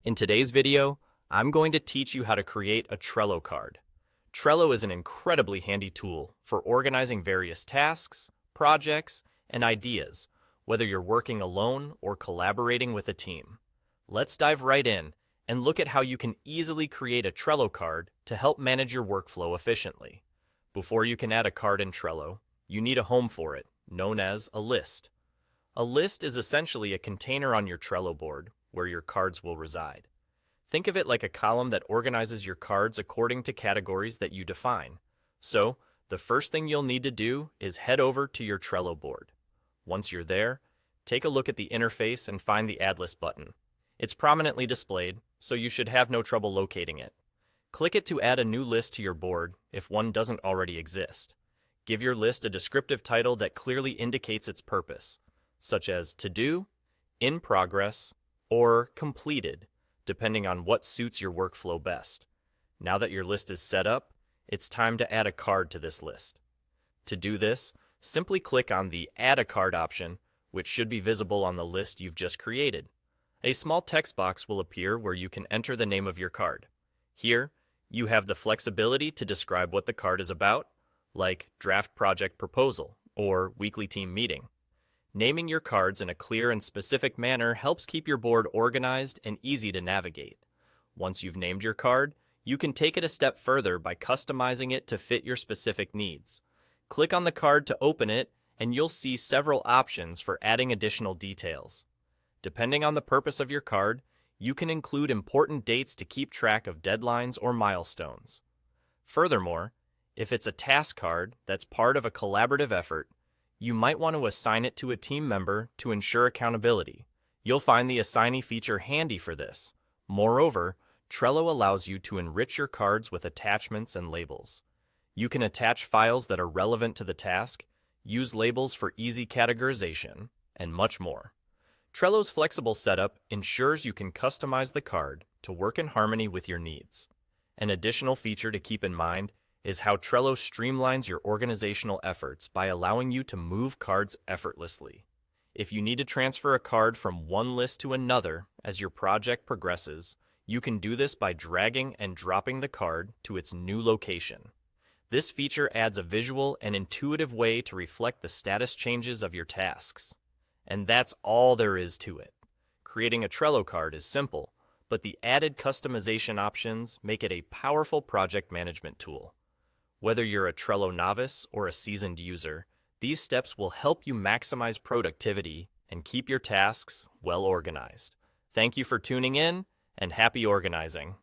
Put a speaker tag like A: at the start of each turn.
A: In today's video, I'm going to teach you how to create a Trello card. Trello is an incredibly handy tool for organizing various tasks, projects, and ideas, whether you're working alone or collaborating with a team. Let's dive right in and look at how you can easily create a Trello card to help manage your workflow efficiently. Before you can add a card in Trello, you need a home for it, known as a list. A list is essentially a container on your Trello board where your cards will reside. Think of it like a column that organizes your cards according to categories that you define. So, the first thing you'll need to do is head over to your Trello board. Once you're there, take a look at the interface and find the Add List button. It's prominently displayed, so you should have no trouble locating it. Click it to add a new list to your board if one doesn't already exist. Give your list a descriptive title that clearly indicates its purpose, such as To Do, In Progress, or Completed, depending on what suits your workflow best. Now that your list is set up, it's time to add a card to this list. To do this, simply click on the Add a Card option, which should be visible on the list you've just created. A small text box will appear where you can enter the name of your card. Here, you have the flexibility to describe what the card is about, like Draft Project Proposal or Weekly Team Meeting. Naming your cards in a clear and specific manner helps keep your board organized and easy to navigate. Once you've named your card, you can take it a step further by customizing it to fit your specific needs. Click on the card to open it, and you'll see several options for adding additional details. Depending on the purpose of your card, you can include important dates to keep track of deadlines or milestones. Furthermore, if it's a task card that's part of a collaborative effort, you might want to assign it to a team member to ensure accountability. You'll find the assignee feature handy for this. Moreover, Trello allows you to enrich your cards with attachments and labels. You can attach files that are relevant to the task, use labels for easy categorization, and much more. Trello's flexible setup ensures you can customize the card to work in harmony with your needs. An additional feature to keep in mind is how Trello streamlines your organizational efforts by allowing you to move cards effortlessly. If you need to transfer a card from one list to another as your project progresses, you can do this by dragging and dropping the card to its new location. This feature adds a visual and intuitive way to reflect the status changes of your tasks. And that's all there is to it. Creating a Trello card is simple, but the added customization options make it a powerful project management tool. Whether you're a Trello novice or a seasoned user, these steps will help you maximize productivity and keep your tasks well organized. Thank you for tuning in, and happy organizing.